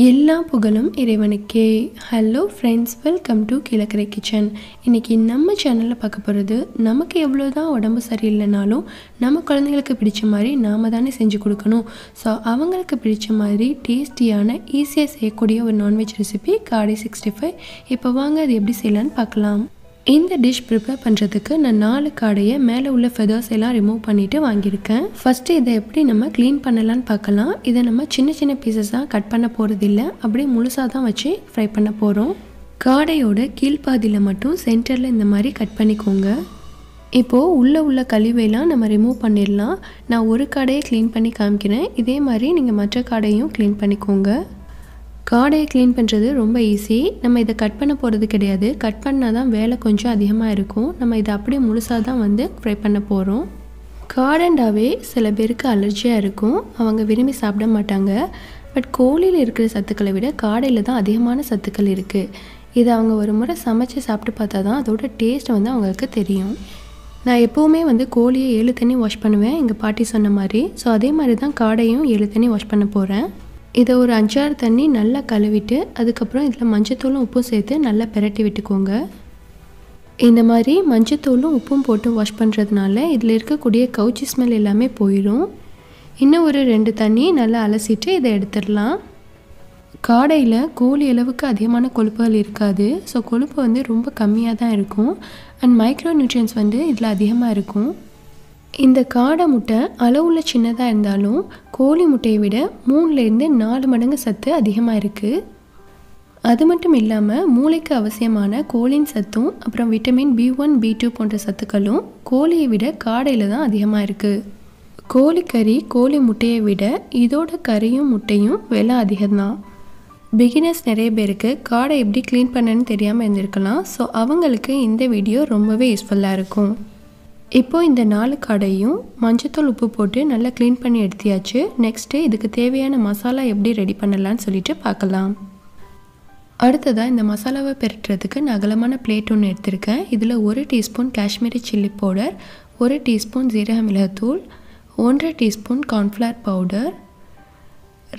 எல்லா புகழும் இறைவனுக்கே. Hello friends, welcome to Keelakarai kitchen. இன்றைக்கி நம்ம சேனலில் பார்க்க போகிறது, நமக்கு எவ்வளோ தான் உடம்பு சரியில்லைனாலும் நம்ம குழந்தைங்களுக்கு பிடிச்ச மாதிரி நாம் தானே செஞ்சு கொடுக்கணும். ஸோ அவங்களுக்கு பிடிச்ச மாதிரி டேஸ்டியான ஈஸியாக செய்யக்கூடிய ஒரு நான்வெஜ் ரெசிபி காடை 65. இப்போ வாங்க அது எப்படி செய்யலான்னு பார்க்கலாம். இந்த டிஷ் ப்ரிப்பேர் பண்ணுறதுக்கு நான் 4 காடையை மேலே உள்ள ஃபெதர்ஸ் எல்லாம் ரிமூவ் பண்ணிவிட்டு வாங்கியிருக்கேன். ஃபஸ்ட்டு இதை எப்படி நம்ம க்ளீன் பண்ணலான்னு பார்க்கலாம். இதை நம்ம சின்ன சின்ன பீசஸாக கட் பண்ண போகிறதில்ல, அப்படியே முழுசாக தான் வச்சு ஃப்ரை பண்ண போகிறோம். காடையோட கீழ்ப்பாதியில் மட்டும் சென்டரில் இந்த மாதிரி கட் பண்ணிக்கோங்க. இப்போது உள்ள கழிவையெல்லாம் நம்ம ரிமூவ் பண்ணிடலாம். நான் ஒரு காடையை க்ளீன் பண்ணி காமிக்கிறேன். இதே மாதிரி நீங்கள் மற்ற காடையும் க்ளீன் பண்ணிக்கோங்க. காடையை க்ளீன் பண்ணுறது ரொம்ப ஈஸி. நம்ம இதை கட் பண்ண போகிறது கிடையாது. கட் பண்ணால் தான் வேலை கொஞ்சம் அதிகமாக இருக்கும். நம்ம இதை அப்படியே முழுசாக தான் ஃப்ரை பண்ண போகிறோம். காடைண்டாவே சில பேருக்கு அலர்ஜியாக இருக்கும், அவங்க விரும்பி சாப்பிட மாட்டாங்க. பட் கோழியில் இருக்கிற சத்துக்களை விட காடையில் தான் அதிகமான சத்துக்கள் இருக்குது. இதை அவங்க ஒரு முறை சமைச்சு சாப்பிட்டு பார்த்தா தான் அதோட டேஸ்ட் அவங்களுக்கு தெரியும். நான் எப்போவுமே கோழியை 7 தண்ணி வாஷ் பண்ணுவேன், எங்கள் பாட்டி சொன்ன மாதிரி. ஸோ அதே மாதிரி தான் காடையும் 7 தண்ணி வாஷ் பண்ண போகிறேன். இதை ஒரு 5-6 தண்ணி நல்லா கழுவிட்டு அதுக்கப்புறம் இதில் மஞ்சத்தூளும் உப்பும் சேர்த்து நல்லா பிரட்டி விட்டுக்கோங்க. இந்த மாதிரி மஞ்சத்தூளும் உப்பும் போட்டு வாஷ் பண்ணுறதுனால இதில் இருக்கக்கூடிய கவுச்சி ஸ்மெல் எல்லாமே போயிடும். இன்னும் ஒரு 2 தண்ணி நல்லா அலசிட்டு இதை எடுத்துடலாம். காடையில் கோழி அளவுக்கு அதிகமான கொழுப்புகள் இருக்காது. ஸோ கொழுப்பு ரொம்ப கம்மியாக தான் இருக்கும். அண்ட் மைக்ரோ நியூட்ரியன்ஸ் இதில் அதிகமாக இருக்கும். இந்த காடை முட்டை அளவுள்ள சின்னதாக இருந்தாலும் கோழி முட்டையை விட 3லேருந்து 4 மடங்கு சத்து அதிகமாக இருக்குது. அது மட்டும் இல்லாமல் மூளைக்கு அவசியமான கோலின் சத்தும் அப்புறம் விட்டமின் B1, B2 போன்ற சத்துக்களும் கோழியை விட காடையில் தான் அதிகமாக இருக்குது. கோழிக்கறி கோழி முட்டையை விட இதோட கறியும் முட்டையும் விலை அதிகம்தான். பிகினர்ஸ் நிறைய பேருக்கு காடை எப்படி க்ளீன் பண்ணணுன்னு தெரியாமல் இருந்திருக்கலாம். ஸோ அவங்களுக்கு இந்த வீடியோ ரொம்பவே யூஸ்ஃபுல்லாக இருக்கும். இப்போது இந்த 4 காடையும் மஞ்சத்தூள் உப்பு போட்டு நல்லா க்ளீன் பண்ணி எடுத்தியாச்சு. நெக்ஸ்ட்டு இதுக்கு தேவையான மசாலா எப்படி ரெடி பண்ணலான்னு சொல்லிட்டு பார்க்கலாம். அடுத்ததாக இந்த மசாலாவை பெரட்டுறதுக்கு நான் அகலமான பிளேட் ஒன்று எடுத்திருக்கேன். இதில் 1 teaspoon Kashmiri chilli powder, 1 teaspoon ஜீரக மிளகுத்தூள், 1.5 டீஸ்பூன் கார்ன்ஃப்ளவர் பவுடர்,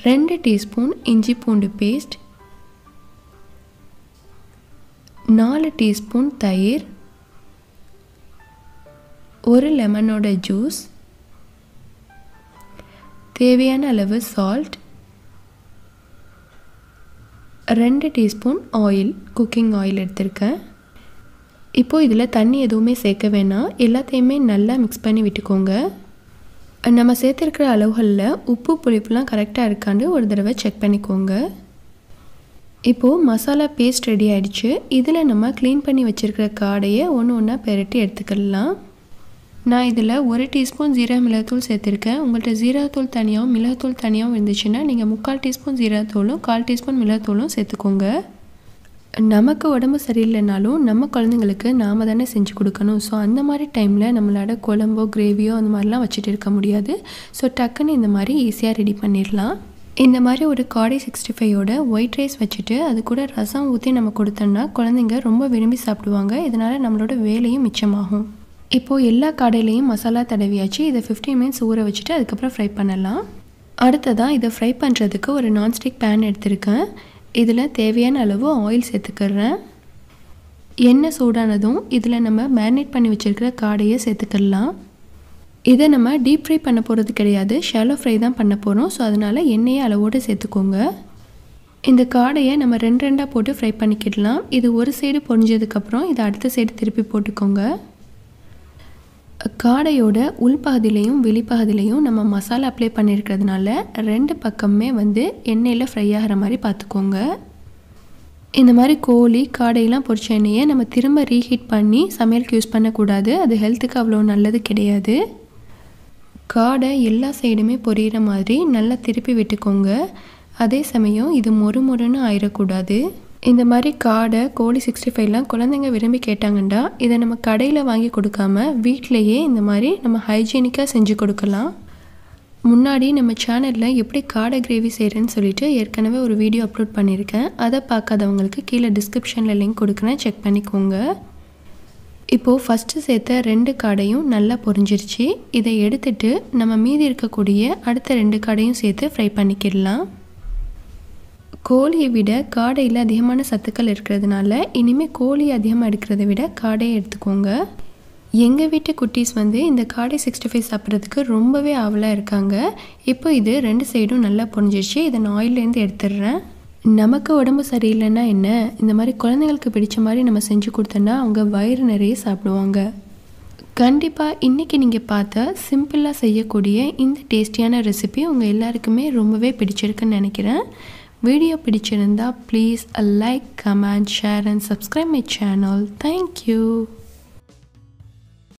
2 டீஸ்பூன் இஞ்சி பூண்டு பேஸ்ட், 4 டீஸ்பூன் தயிர், 1 லெமனோட ஜூஸ், தேவையான அளவு salt, 2 teaspoon oil, cooking oil எடுத்திருக்கேன். இப்போது இதில் தண்ணி எதுவுமே சேர்க்க வேணாம், எல்லாத்தையுமே நல்லா மிக்ஸ் பண்ணி விட்டுக்கோங்க. நம்ம சேர்த்துருக்கிற அளவுகளில் உப்பு புளிப்புலாம் கரெக்டாக இருக்கான்னு ஒரு தடவை செக் பண்ணிக்கோங்க. இப்போது மசாலா பேஸ்ட் ரெடி ஆகிடுச்சு. இதில் நம்ம க்ளீன் பண்ணி வச்சுருக்கிற காடையை ஒன்று ஒன்றா பெரட்டி எடுத்துக்கலாம். நான் இதில் 1 டீஸ்பூன் ஜீரக மிளகுத்தூள் சேர்த்துருக்கேன். உங்கள்கிட்ட ஜீரகத்தூள் தனியாகவும் மிளகுத்தூள் தனியாகவும் இருந்துச்சுன்னா நீங்கள் 3/4 டீஸ்பூன் ஜீரகத்தூளும் 1/4 டீஸ்பூன் மிளகுத்தூளும் சேர்த்துக்கோங்க. நமக்கு உடம்பு சரியில்லைனாலும் நம்ம குழந்தைங்களுக்கு நாம் தானே செஞ்சு கொடுக்கணும். ஸோ அந்த மாதிரி டைமில் நம்மளோட குழம்போ கிரேவியோ அந்த மாதிரிலாம் வச்சுட்டு இருக்க முடியாது. ஸோ டக்குன்னு இந்த மாதிரி ஈஸியாக ரெடி பண்ணிடலாம். இந்த மாதிரி ஒரு காடை 65யோட ஒயிட் ரைஸ் வச்சுட்டு அது கூட ரசம் ஊற்றி நம்ம கொடுத்தோன்னா குழந்தைங்க ரொம்ப விரும்பி சாப்பிடுவாங்க. இதனால் நம்மளோட வேலையும் மிச்சமாகும். இப்போது எல்லா காடையிலையும் மசாலா தடவியாச்சு. இதை 15 மினிட்ஸ் ஊற வச்சுட்டு அதுக்கப்புறம் ஃப்ரை பண்ணலாம். அடுத்ததாக இதை ஃப்ரை பண்ணுறதுக்கு ஒரு நான்ஸ்டிக் பேன் எடுத்திருக்கேன். இதில் தேவையான அளவு ஆயில் சேர்த்துக்கிறேன். எண்ணெய் சூடானதும் இதில் நம்ம மேரினேட் பண்ணி வச்சுருக்கிற காடையை சேர்த்துக்கலாம். இதை நம்ம டீப் ஃப்ரை பண்ண போகிறது கிடையாது, ஷாலோ ஃப்ரை தான் பண்ண போகிறோம். ஸோ அதனால் எண்ணெயை அளவோடு சேர்த்துக்கோங்க. இந்த காடையை நம்ம 2 போட்டு ஃப்ரை பண்ணிக்கிடலாம். இது ஒரு சைடு பொரிஞ்சதுக்கப்புறம் இதை அடுத்த சைடு திருப்பி போட்டுக்கோங்க. காடையோட உள்பகுதியிலையும் வெளிப்பகுதியிலையும் நம்ம மசாலா அப்ளை பண்ணியிருக்கிறதுனால 2 பக்கமே எண்ணெயில் ஃப்ரை ஆகிற மாதிரி பார்த்துக்கோங்க. இந்த மாதிரி கோழி காடையெல்லாம் பொரிச்ச எண்ணெயை நம்ம திரும்ப ரீஹீட் பண்ணி சமையலுக்கு யூஸ் பண்ணக்கூடாது. அது ஹெல்த்துக்கு அவ்வளோ நல்லது கிடையாது. காடை எல்லா சைடுமே பொரியிற மாதிரி நல்லா திருப்பி விட்டுக்கோங்க. அதே சமயம் இது மொறுன்னு ஆயிடக்கூடாது. இந்த மாதிரி காடை கோழி 65லாம் குழந்தைங்க விரும்பி கேட்டாங்கண்டா இதை நம்ம கடையில் வாங்கி கொடுக்காம வீட்டிலையே இந்த மாதிரி நம்ம ஹைஜீனிக்காக செஞ்சு கொடுக்கலாம். முன்னாடி நம்ம சேனலில் எப்படி காடை கிரேவி செய்கிறேன்னு சொல்லிட்டு ஏற்கனவே ஒரு வீடியோ அப்லோட் பண்ணியிருக்கேன். அதை பார்க்காதவங்களுக்கு கீழே டிஸ்கிரிப்ஷனில் லிங்க் கொடுக்குறேன், செக் பண்ணிக்கோங்க. இப்போது ஃபஸ்ட்டு சேர்த்த 2 காடையும் நல்லா பொரிஞ்சிருச்சு. இதை எடுத்துட்டு நம்ம மீதி இருக்கக்கூடிய அடுத்த 2 காடையும் சேர்த்து ஃப்ரை பண்ணிக்கிடலாம். கோழியை விட காடையில் அதிகமான சத்துக்கள் இருக்கிறதுனால இனிமேல் கோழி அதிகமாக எடுக்கிறத விட காடையை எடுத்துக்கோங்க. எங்கள் வீட்டு குட்டீஸ் இந்த காடை 65 சாப்பிட்றதுக்கு ரொம்பவே ஆவலாக இருக்காங்க. இப்போ இது 2 சைடும் நல்லா பொரிஞ்சிருச்சு. இதை நான் ஆயிலேருந்து எடுத்துடுறேன். நமக்கு உடம்பு சரியில்லைன்னா என்ன, இந்த மாதிரி குழந்தைங்களுக்கு பிடிச்ச மாதிரி நம்ம செஞ்சு கொடுத்தோன்னா அவங்க வயிறு நிறைய சாப்பிடுவாங்க. கண்டிப்பாக இன்றைக்கி நீங்கள் பார்த்த சிம்பிளாக செய்யக்கூடிய இந்த டேஸ்டியான ரெசிபி உங்கள் எல்லாருக்குமே ரொம்பவே பிடிச்சிருக்குன்னு நினைக்கிறேன். வீடியோ பிடிச்சிருந்தா please like, comment, share and subscribe my channel. Thank you.